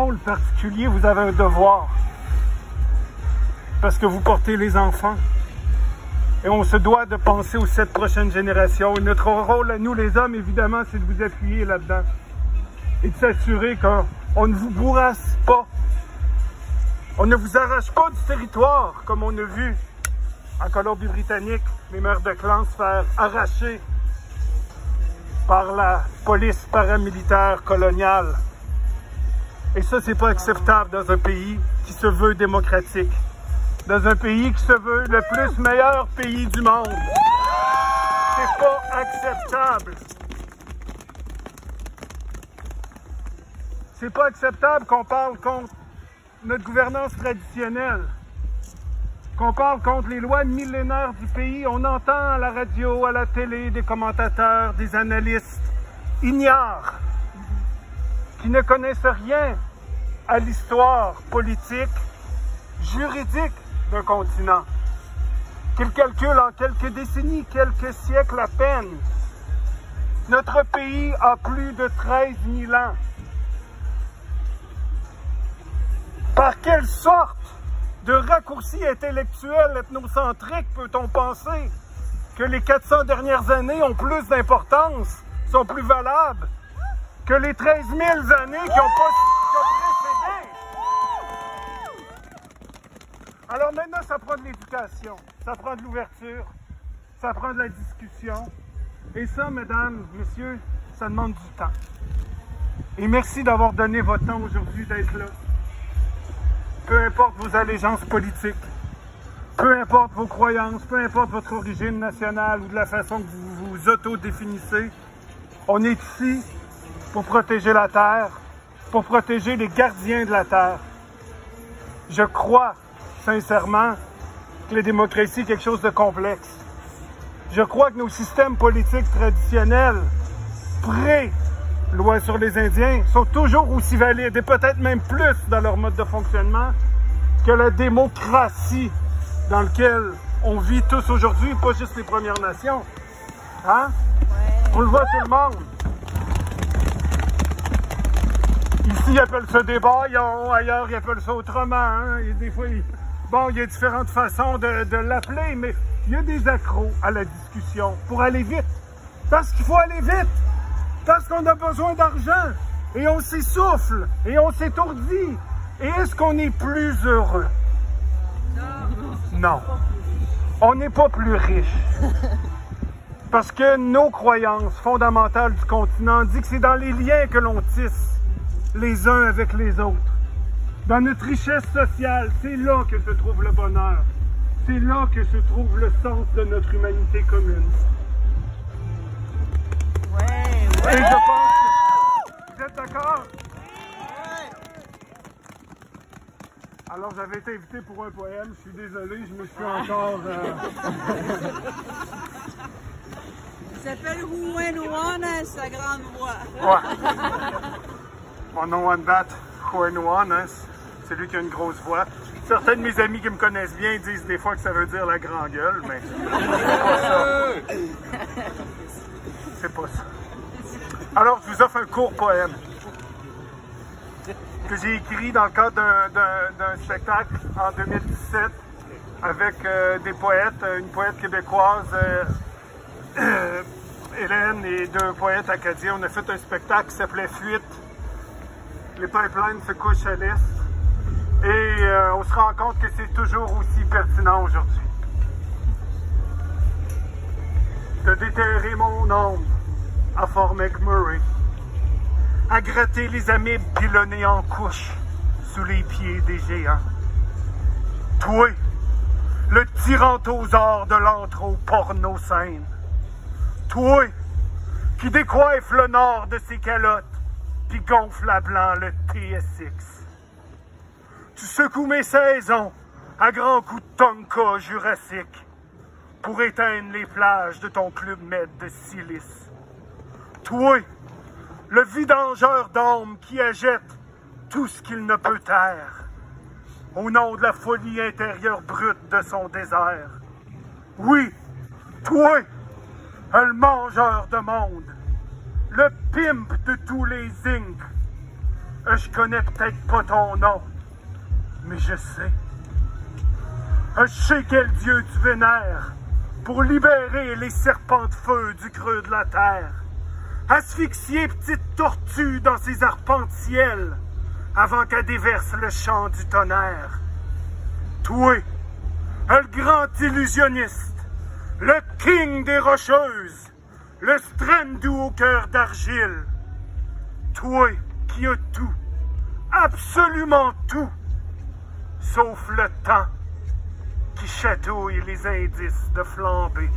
rôle particulier, vous avez un devoir. Parce que vous portez les enfants. Et on se doit de penser aux 7 prochaines générations. Et notre rôle à nous, les hommes, évidemment, c'est de vous appuyer là-dedans. Et de s'assurer qu'on ne vous bourrasse pas. On ne vous arrache pas du territoire, comme on a vu en Colombie-Britannique, les mères de clan se faire arracher par la police paramilitaire coloniale. Et ça, c'est pas acceptable dans un pays qui se veut démocratique. Dans un pays qui se veut le plus meilleur pays du monde. C'est pas acceptable. C'est pas acceptable qu'on parle contre notre gouvernance traditionnelle, qu'on parle contre les lois millénaires du pays. On entend à la radio, à la télé, des commentateurs, des analystes ignares, qui ne connaissent rien à l'histoire politique, juridique d'un continent, qu'ils calculent en quelques décennies, quelques siècles à peine. Notre pays a plus de 13 000 ans. Par quelle sorte de raccourci intellectuel ethnocentrique peut-on penser que les 400 dernières années ont plus d'importance, sont plus valables que les 13 000 années qui ont précédé? Alors maintenant, ça prend de l'éducation, ça prend de l'ouverture, ça prend de la discussion. Et ça, mesdames, messieurs, ça demande du temps. Et merci d'avoir donné votre temps aujourd'hui d'être là. Peu importe vos allégeances politiques, peu importe vos croyances, peu importe votre origine nationale ou de la façon que vous vous autodéfinissez, on est ici pour protéger la Terre, pour protéger les gardiens de la Terre. Je crois sincèrement que la démocratie est quelque chose de complexe. Je crois que nos systèmes politiques traditionnels, pré-loi sur les Indiens, sont toujours aussi valides et peut-être même plus dans leur mode de fonctionnement que la démocratie dans laquelle on vit tous aujourd'hui, pas juste les Premières Nations. Hein? Ouais. On le voit tout le monde. Ici, ils appellent ça des baillons, ailleurs, ils appellent ça autrement. Hein? Et des fois, bon, il y a différentes façons de l'appeler, mais il y a des accros à la discussion pour aller vite. Parce qu'il faut aller vite. Parce qu'on a besoin d'argent. Et on s'essouffle. Et on s'étourdit. Et est-ce qu'on est plus heureux? Non. On n'est pas plus riche. Parce que nos croyances fondamentales du continent disent que c'est dans les liens que l'on tisse les uns avec les autres. Dans notre richesse sociale, c'est là que se trouve le bonheur. C'est là que se trouve le sens de notre humanité commune. Ouais. Et je pense que... Vous êtes d'accord? Ouais. Alors, j'avais été invité pour un poème. Je suis désolé, je me suis encore... Il s'appelle Huenuanas, sa grande voix. Ouais. Mon nom est Bat Huenuanas. C'est lui qui a une grosse voix. Certains de mes amis qui me connaissent bien disent des fois que ça veut dire la grand gueule, mais c'est pas ça. C'est pas ça. Alors, je vous offre un court poème que j'ai écrit dans le cadre d'un spectacle en 2017 avec des poètes, une poète québécoise, Hélène, et 2 poètes acadiens. On a fait un spectacle qui s'appelait Fuite. Les pipelines se couchent à l'est. Et on se rend compte que c'est toujours aussi pertinent aujourd'hui. De déterrer mon ombre à Fort McMurray, à gratter les amibes pilonnés en couches sous les pieds des géants. Toi, le tyrantosaure de l'antro porno-scène. Toi, qui décoiffe le nord de ses calottes, puis gonfle à blanc le TSX. Tu secoues mes saisons à grands coups de tonka jurassique pour éteindre les plages de ton club med de silice. Toi, le vidangeur d'âme qui ajette tout ce qu'il ne peut taire au nom de la folie intérieure brute de son désert. Oui, toi, le mangeur de monde, le pimp de tous les zincs, Je connais peut-être pas ton nom, mais je sais. Je sais quel dieu tu vénères pour libérer les serpents de feu du creux de la terre. Asphyxier petite tortue dans ses arpents-de-ciel avant qu'elle déverse le chant du tonnerre. Toi, le grand illusionniste, le king des rocheuses, le Strendu au cœur d'argile. Toi qui as tout, absolument tout, sauf le temps qui chatouille les indices de flambée.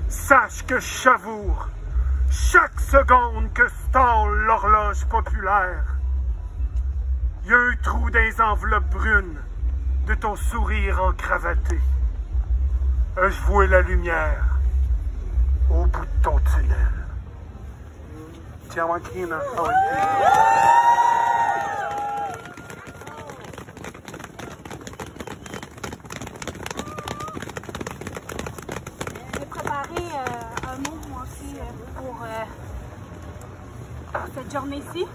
Sache que je savoure chaque seconde que stalle l'horloge populaire. Il y a un trou dans les enveloppes brunes de ton sourire encravaté. Je vois la lumière au bout de ton tunnel. Tiens-moi qui n'a pas J'ai préparé un mot moi aussi pour cette journée-ci.